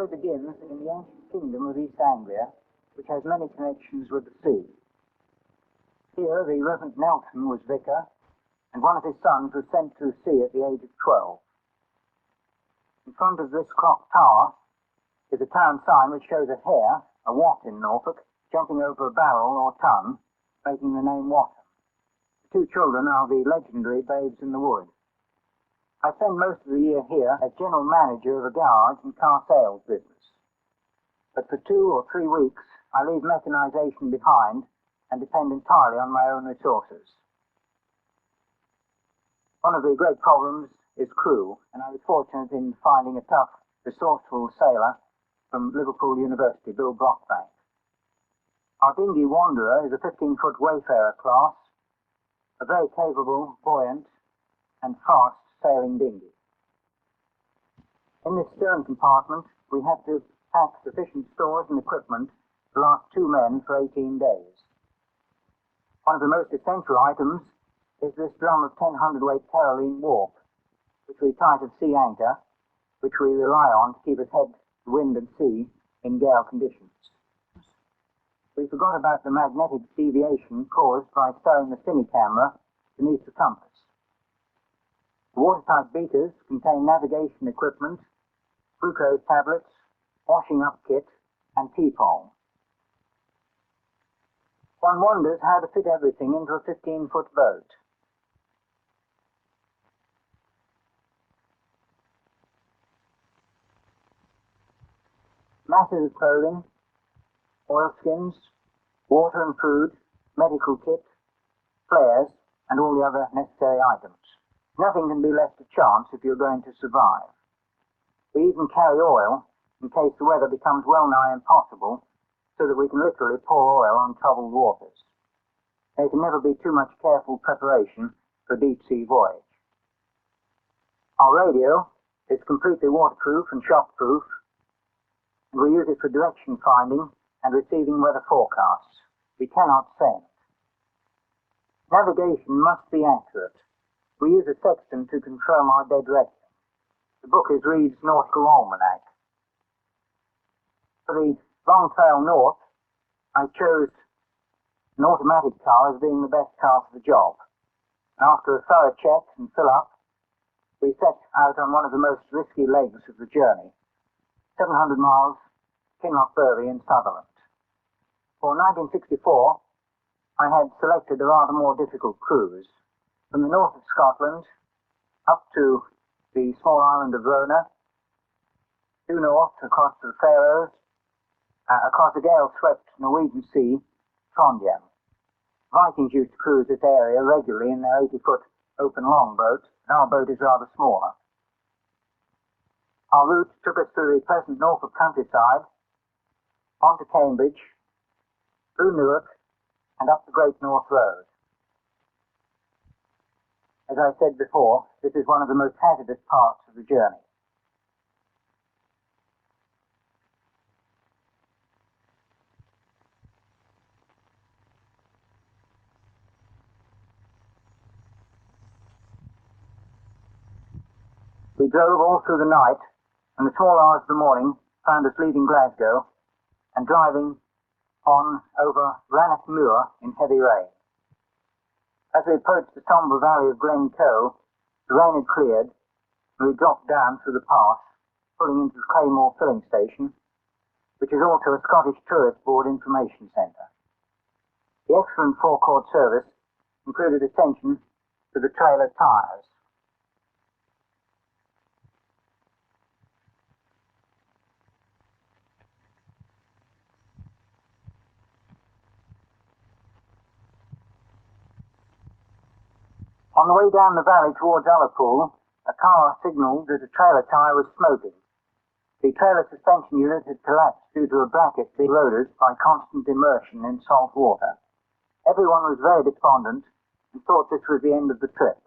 story begins in the ancient kingdom of East Anglia, which has many connections with the sea. Here, the Reverend Nelson was vicar, and one of his sons was sent to sea at the age of 12. In front of this clock tower is a town sign which shows a hare, a wat in Norfolk, jumping over a barrel or tun, making the name Watton. The two children are the legendary Babes in the Wood. I spend most of the year here as general manager of a garage and car sales business. But for 2 or 3 weeks, I leave mechanization behind and depend entirely on my own resources. One of the great problems is crew, and I was fortunate in finding a tough, resourceful sailor from Liverpool University, Bill Brockbank. Our dinghy Wanderer is a 15-foot Wayfarer class, a very capable, buoyant, and fast sailing dinghy. In this stern compartment, we had to pack sufficient stores and equipment to last 2 men for 18 days. One of the most essential items is this drum of 10 hundredweight Caroline warp, which we tie to sea anchor, which we rely on to keep us head to wind and sea in gale conditions. We forgot about the magnetic deviation caused by stowing the cine camera beneath the compass. The watertight beakers contain navigation equipment, glucose tablets, washing up kit, and tea-pole. One wonders how to fit everything into a 15-foot boat. Masses of clothing, oilskins, water and food, medical kit, flares, and all the other necessary items. Nothing can be left to chance if you're going to survive. We even carry oil in case the weather becomes well nigh impossible, so that we can literally pour oil on troubled waters. There can never be too much careful preparation for a deep-sea voyage. Our radio is completely waterproof and shockproof, and we use it for direction finding and receiving weather forecasts. We cannot send. Navigation must be accurate. We use a sextant to confirm our dead reckoning. The book is Reed's Nautical Almanac. For the long trail north, I chose an automatic car as being the best car for the job. And after a thorough check and fill-up, we set out on one of the most risky legs of the journey, 700 miles, Kinlochbervie in Sutherland. For 1964, I had selected a rather more difficult cruise. From the north of Scotland, up to the small island of Rona, due north across to the Faroes, across the gale-swept Norwegian Sea, Trondheim. Vikings used to cruise this area regularly in their 80-foot open longboat, and our boat is rather smaller. Our route took us through the pleasant Norfolk countryside, on to Cambridge, through Newark, and up the Great North Road. As I said before, this is one of the most hazardous parts of the journey. We drove all through the night, and the small hours of the morning found us leaving Glasgow and driving on over Rannoch Moor in heavy rain. As we approached the sombre valley of Glencoe, the rain had cleared, and we dropped down through the pass, pulling into the Claymore filling station, which is also a Scottish Tourist Board information centre. The excellent forecourt service included attention to the trailer tyres. On the way down the valley towards Ullapool, a car signalled that a trailer tyre was smoking. The trailer suspension unit had collapsed due to a bracket eroded by constant immersion in salt water. Everyone was very despondent and thought this was the end of the trip.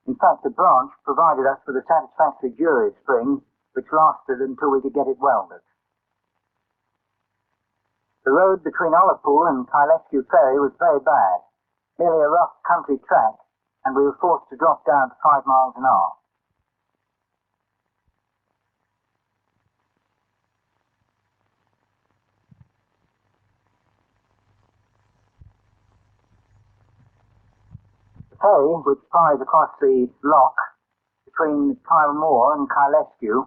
In fact, the branch provided us with a satisfactory jury spring, which lasted until we could get it welded. The road between Ullapool and Kyleskew Ferry was very bad, merely a rough country track, and we were forced to drop down to 5 miles an hour. ferry, which plies across the loch between Kyle and Kylescu,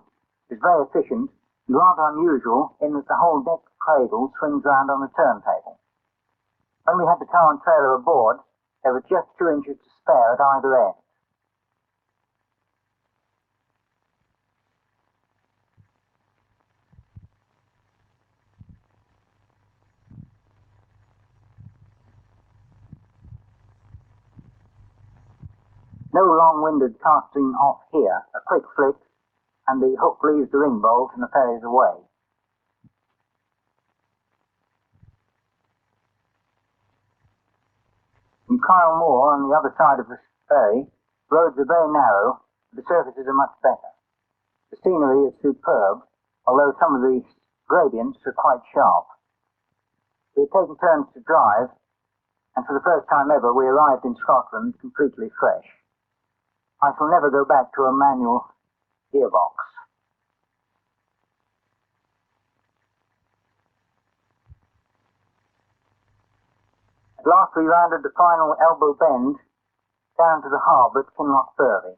is very efficient and rather unusual in that the whole deck cradle swings round on the turntable. When we had the car and trailer aboard, there were just 2 inches to spare at either end. No long-winded casting off here. A quick flick, and the hook leaves the ring bolt and the ferry's away. In Kyle Moor, on the other side of the ferry, roads are very narrow, but the surfaces are much better. The scenery is superb, although some of the gradients are quite sharp. We had taken turns to drive, and for the first time ever we arrived in Scotland completely fresh. I shall never go back to a manual gearbox. At last we rounded the final elbow bend down to the harbour at Kinlochbervie,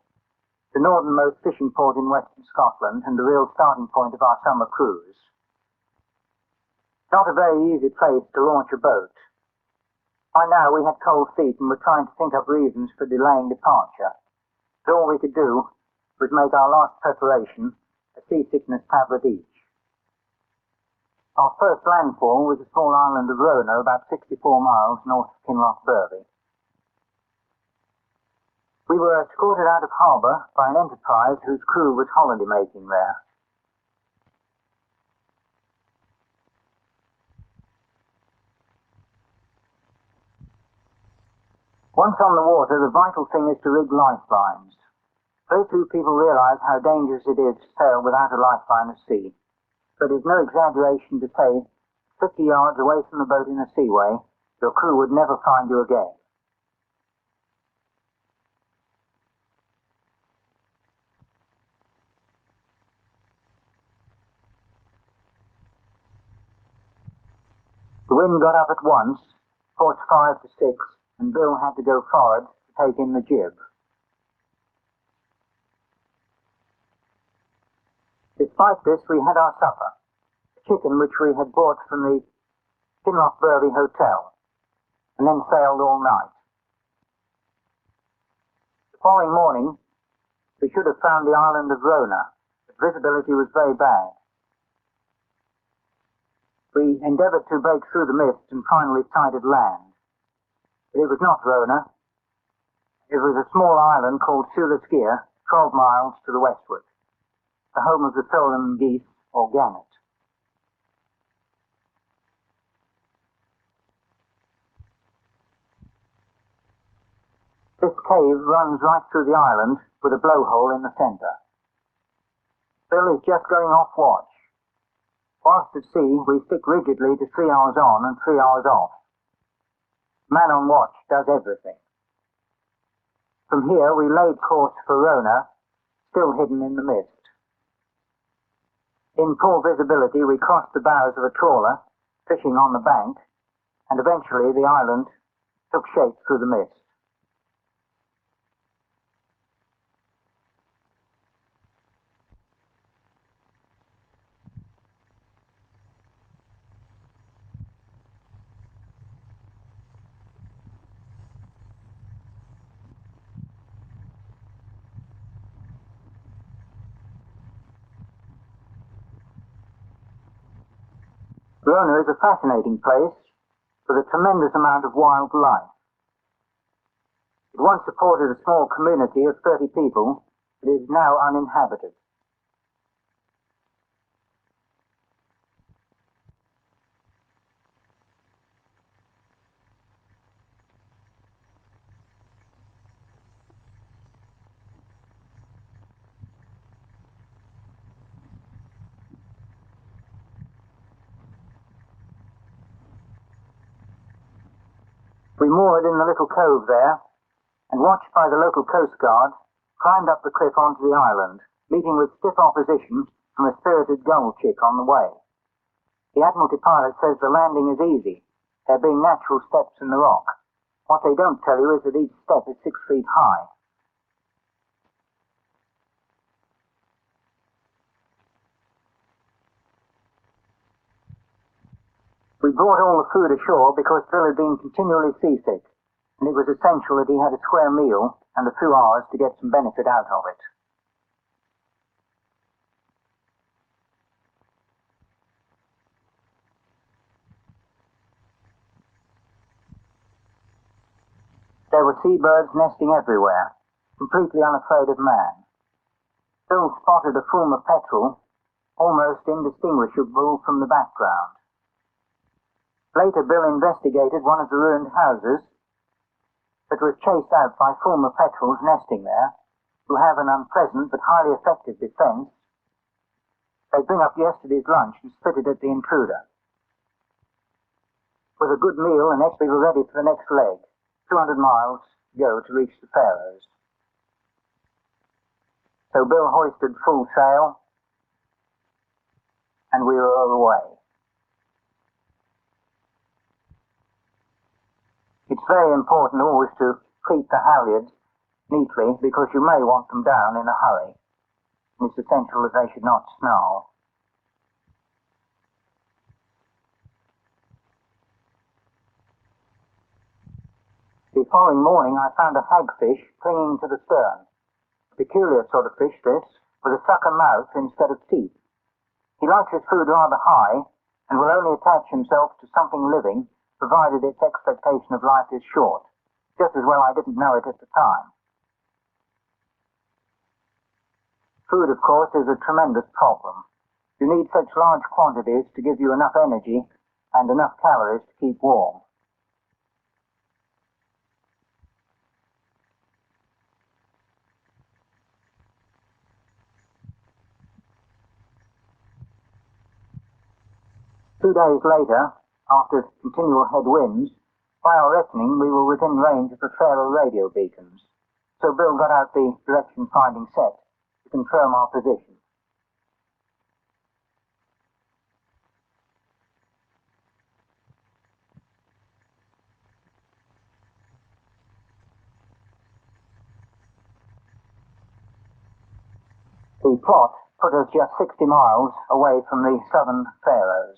the northernmost fishing port in western Scotland and the real starting point of our summer cruise. Not a very easy place to launch a boat. By now we had cold feet and were trying to think up reasons for delaying departure. But all we could do was make our last preparation, a seasickness tablet each. Our first landfall was the small island of Rona, about 64 miles north of Kinlochbervie. We were escorted out of harbour by an enterprise whose crew was holiday making there. Once on the water, the vital thing is to rig lifelines. Very few people realise how dangerous it is to sail without a lifeline at sea, but it's no exaggeration to say 50 yards away from the boat in a seaway, your crew would never find you again. The wind got up at once, forced 5 to 6, and Bill had to go forward to take in the jib. Despite this, we had our supper, a chicken which we had bought from the Kinlochbervie Hotel, and then sailed all night. The following morning, we should have found the island of Rona, but visibility was very bad. We endeavoured to break through the mist and finally sighted land. But it was not Rona. It was a small island called Sulaskia, 12 miles to the westward, the home of the Tholen geese, or gannet. This cave runs right through the island with a blowhole in the centre. Bill is just going off watch. Whilst at sea, we stick rigidly to 3 hours on and 3 hours off. Man on watch does everything. From here we laid course for Rona, still hidden in the mist. In poor visibility we crossed the bows of a trawler, fishing on the bank, and eventually the island took shape through the mist. Rona is a fascinating place with a tremendous amount of wildlife. It once supported a small community of 30 people, but is now uninhabited. We moored in the little cove there, and watched by the local coast guard, climbed up the cliff onto the island, meeting with stiff opposition from a spirited gull chick on the way. The Admiralty pilot says the landing is easy, there being natural steps in the rock, What they don't tell you is that each step is 6 feet high. We brought all the food ashore because Bill had been continually seasick, and it was essential that he had a square meal and a few hours to get some benefit out of it. There were seabirds nesting everywhere, completely unafraid of man. Bill spotted a fulmar petrel, almost indistinguishable from the background. Later, Bill investigated one of the ruined houses that was chased out by fulmar petrels nesting there, who have an unpleasant but highly effective defense. They bring up yesterday's lunch and spit it at the intruder. With a good meal, the next we were ready for the next leg, 200 miles to go to reach the Faroes. So Bill hoisted full sail, and we were away. It's very important always to treat the halyards neatly because you may want them down in a hurry. It's essential that they should not snarl. The following morning I found a hagfish clinging to the stern. A peculiar sort of fish this, with a sucker mouth instead of teeth. He likes his food rather high and will only attach himself to something living provided its expectation of life is short. Just as well I didn't know it at the time. Food, of course, is a tremendous problem. You need such large quantities to give you enough energy and enough calories to keep warm. Two days later, after continual headwinds, by our reckoning we were within range of the Faroe radio beacons, so Bill got out the direction-finding set to confirm our position. The plot put us just 60 miles away from the southern Faroes.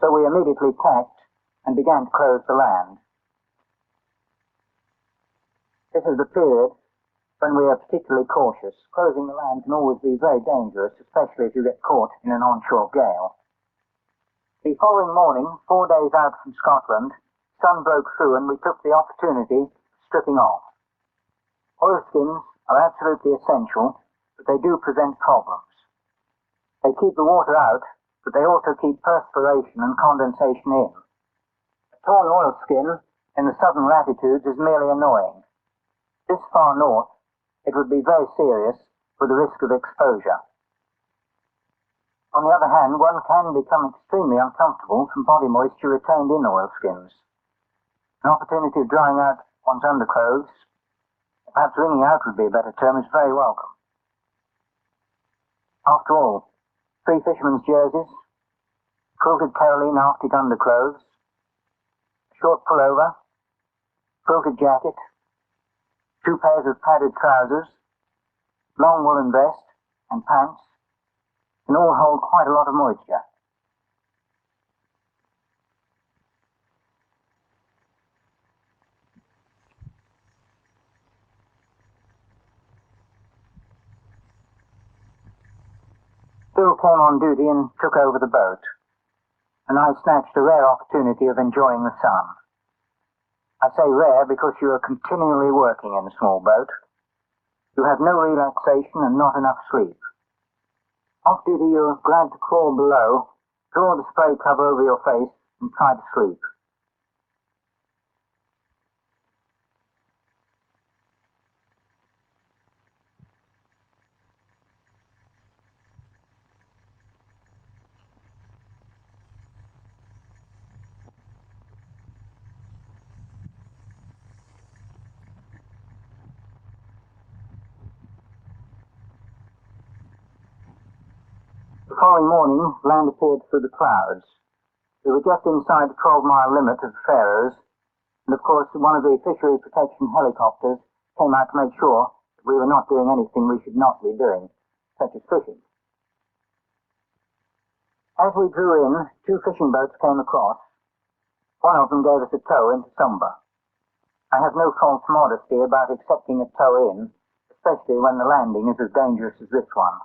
So we immediately tacked and began to close the land. This is the period when we are particularly cautious. Closing the land can always be very dangerous, especially if you get caught in an onshore gale. The following morning, 4 days out from Scotland, sun broke through and we took the opportunity of stripping off. Oilskins are absolutely essential, but they do present problems. They keep the water out, but they also keep perspiration and condensation in. A torn oilskin in the southern latitudes is merely annoying. This far north, it would be very serious with the risk of exposure. On the other hand, one can become extremely uncomfortable from body moisture retained in oilskins. An opportunity of drying out one's underclothes, perhaps wringing out would be a better term, is very welcome. After all, 3 fishermen's jerseys, quilted kaolin Arctic underclothes, short pullover, quilted jacket, 2 pairs of padded trousers, long woolen vest and pants can all hold quite a lot of moisture. Bill came on duty and took over the boat, and I snatched a rare opportunity of enjoying the sun. I say rare because you are continually working in a small boat. You have no relaxation and not enough sleep. Off duty you are glad to crawl below, draw the spray cover over your face and try to sleep. The following morning, land appeared through the clouds. We were just inside the 12-mile limit of the Faroes, and of course one of the fishery protection helicopters came out to make sure that we were not doing anything we should not be doing, such as fishing. As we drew in, two fishing boats came across. One of them gave us a tow into Sumba. I have no false modesty about accepting a tow in, especially when the landing is as dangerous as this one.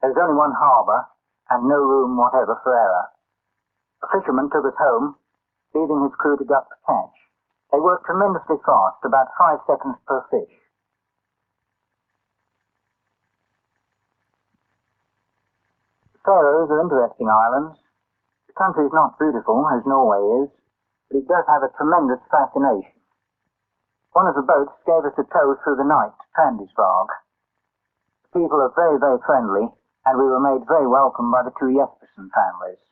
There is only one harbour, and no room whatever for error. A fisherman took us home, leaving his crew to gut the catch. They worked tremendously fast, about 5 seconds per fish. The Faroes are interesting islands. The country is not beautiful, as Norway is, but it does have a tremendous fascination. One of the boats gave us a tow through the night to Trandisvåg. The people are very, very friendly, and we were made very welcome by the two Jespersen families.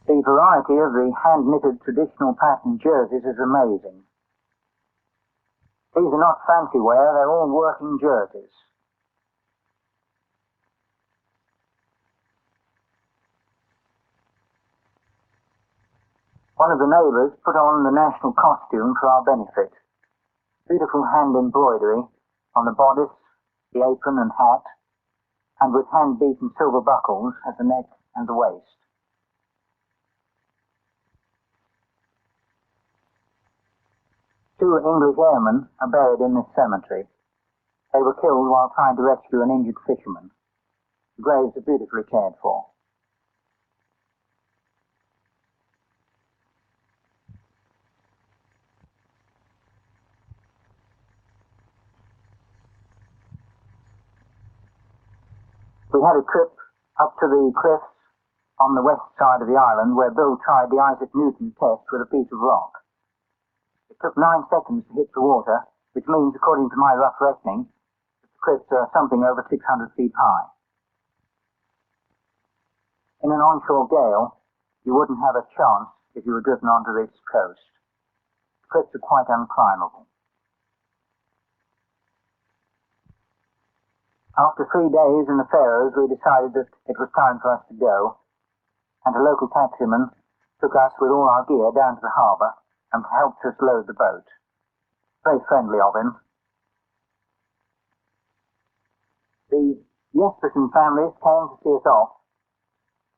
The variety of the hand-knitted traditional pattern jerseys is amazing. These are not fancy wear, they're all working jerseys. One of the neighbours put on the national costume for our benefit. Beautiful hand embroidery on the bodice, the apron and hat, and with hand-beaten silver buckles at the neck and the waist. Two English airmen are buried in this cemetery. They were killed while trying to rescue an injured fisherman. The graves are beautifully cared for. We had a trip up to the cliffs on the west side of the island where Bill tried the Isaac Newton test with a piece of rock. It took 9 seconds to hit the water, which means, according to my rough reckoning, that the cliffs are something over 600 feet high. In an onshore gale, you wouldn't have a chance if you were driven onto this coast. The cliffs are quite unclimbable. After 3 days in the Faroes, we decided that it was time for us to go, and a local taximan took us with all our gear down to the harbour and helped us load the boat. Very friendly of him. The Jespersen families came to see us off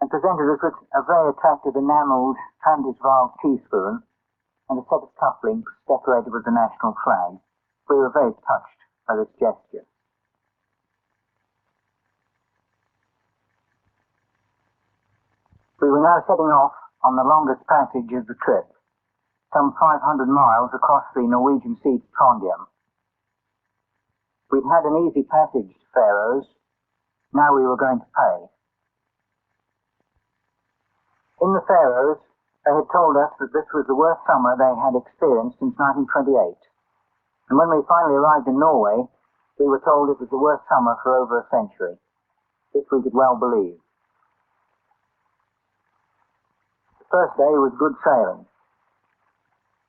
and presented us with a very attractive enamelled Trandisvåg teaspoon and a set of cufflinks decorated with the national flag. We were very touched by this gesture. We were now setting off on the longest passage of the trip, some 500 miles across the Norwegian sea to Trondheim. We'd had an easy passage to Faroes. Now we were going to pay. In the Faroes, they had told us that this was the worst summer they had experienced since 1928. And when we finally arrived in Norway, we were told it was the worst summer for over a century. This we could well believe. The first day was good sailing.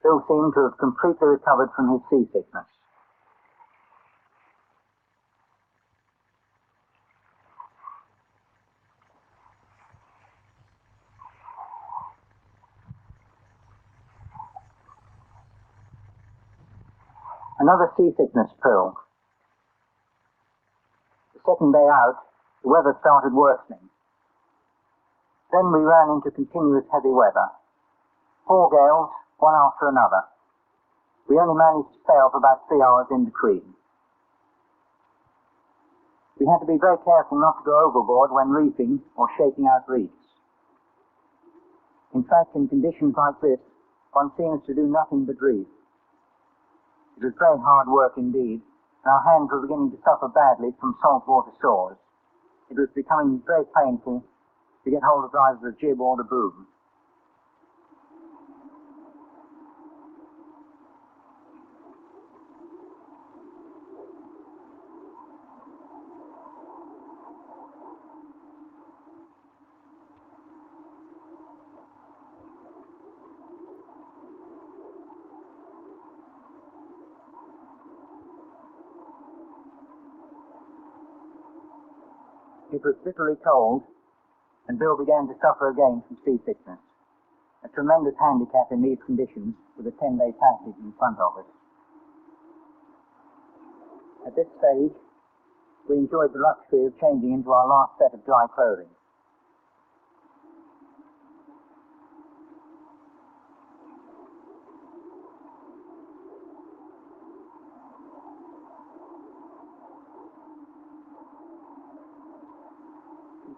Bill seemed to have completely recovered from his seasickness. Another seasickness pill. The second day out, the weather started worsening. Then we ran into continuous heavy weather. 4 gales, one after another. We only managed to sail for about 3 hours in between. We had to be very careful not to go overboard when reefing or shaking out reefs. In fact, in conditions like this, one seems to do nothing but reef. It was very hard work indeed, and our hands were beginning to suffer badly from saltwater sores. It was becoming very painful to get hold of either the jib or the boom. it was bitterly cold, and Bill began to suffer again from seasickness, a tremendous handicap in these conditions with a 10-day passage in front of us. At this stage, we enjoyed the luxury of changing into our last set of dry clothing.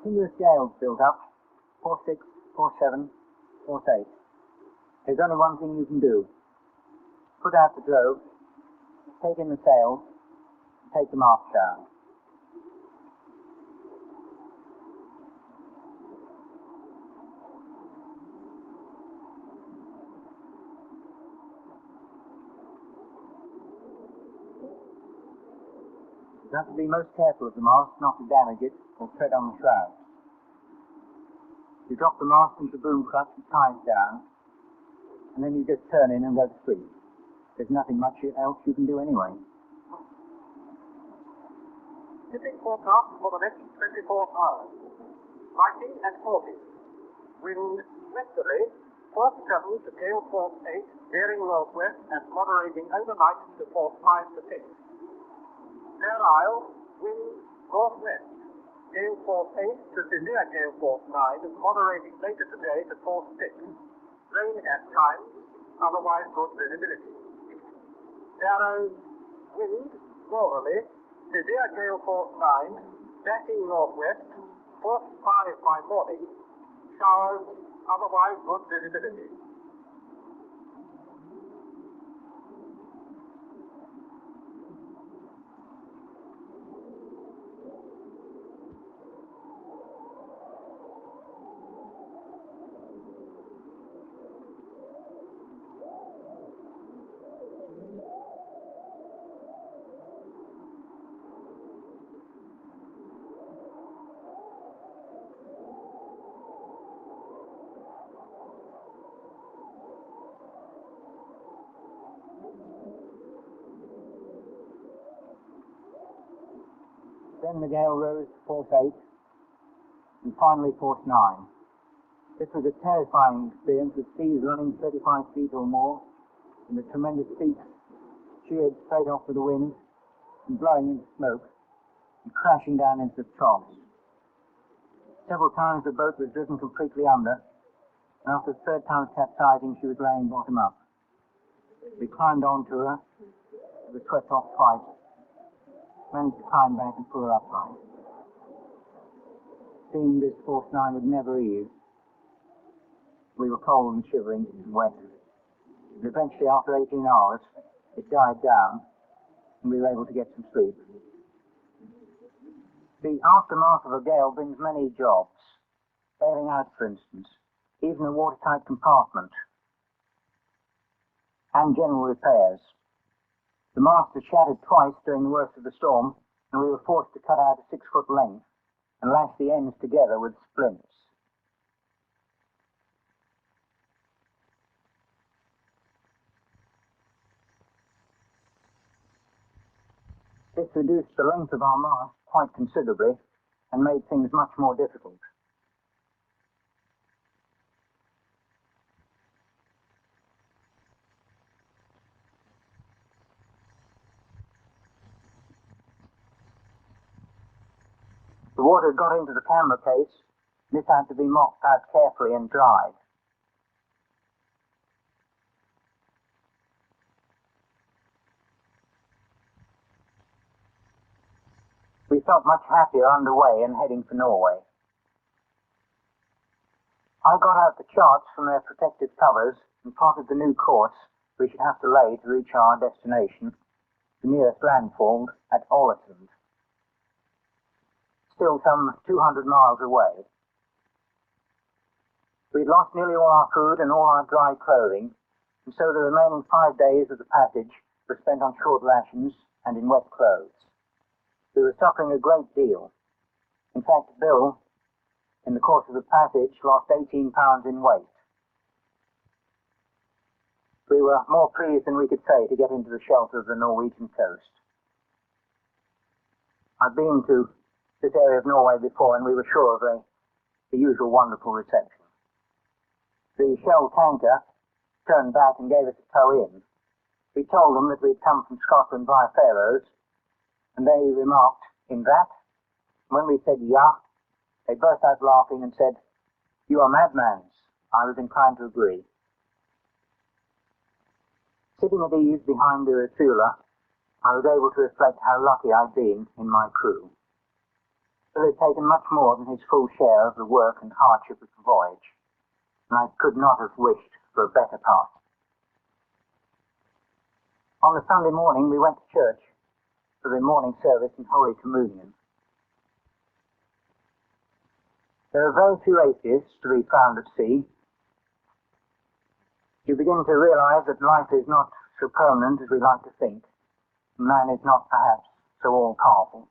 Continuous gales built up, force 6, force 7, force 8. There's only one thing you can do. Put out the drove, take in the sails, and take the mast down. You have to be most careful of the mast not to damage it or tread on the shrouds. You drop the mast into the boom clutch and tie it down, and then you just turn in and go to sleep. There's nothing much else you can do anyway. Shipping forecast for the next 24 hours. Lightning at 40. Wind westerly, force 7 to gale force 8, veering northwest and moderating overnight to force 5 to 6. Fair Isle, wind northwest, gale force 8 to severe gale force 9, moderating later today to force 6. Rain at times, otherwise good visibility. Faroes, wind northerly, severe gale force 9, backing northwest, force 5 by morning, showers, otherwise good visibility. Then the gale rose to force 8, and finally force 9. This was a terrifying experience with seas running 35 feet or more, and the tremendous peaks sheared straight off with the wind, and blowing into smoke, and crashing down into the troughs. Several times the boat was driven completely under, and after the third time of capsizing she was laying bottom up. We climbed onto her, we were swept off twice, managed to climb back and pull her upright. Seeing this force 9 would never ease, we were cold and shivering and wet. And eventually, after 18 hours, it died down, and we were able to get some sleep. The aftermath of a gale brings many jobs. Bailing out, for instance, even a watertight compartment, and general repairs. The mast was shattered twice during the worst of the storm, and we were forced to cut out a 6-foot length and lash the ends together with splints. This reduced the length of our mast quite considerably and made things much more difficult. The water got into the camera case, and this had to be mopped out carefully and dried. We felt much happier underway and heading for Norway. I got out the charts from their protective covers and plotted the new course we should have to lay to reach our destination, the nearest landfall at Ålesund, still some 200 miles away. We'd lost nearly all our food and all our dry clothing, and so the remaining 5 days of the passage were spent on short rations and in wet clothes. We were suffering a great deal. In fact, Bill, in the course of the passage, lost 18 pounds in weight. We were more pleased than we could say to get into the shelter of the Norwegian coast. I've been to this area of Norway before, and we were sure of the usual wonderful reception. The Shell tanker turned back and gave us a tow in. We told them that we'd come from Scotland via Faroes, and they remarked, "In that?" When we said, "Yeah," they burst out laughing and said, "You are madmans." I was inclined to agree. Sitting at ease behind the refueler, I was able to reflect how lucky I'd been in my crew. Bill had taken much more than his full share of the work and hardship of the voyage, and I could not have wished for a better part. On the Sunday morning, we went to church for the morning service and Holy Communion. There are very few atheists to be found at sea. You begin to realize that life is not so permanent as we like to think. Man is not perhaps so all-powerful.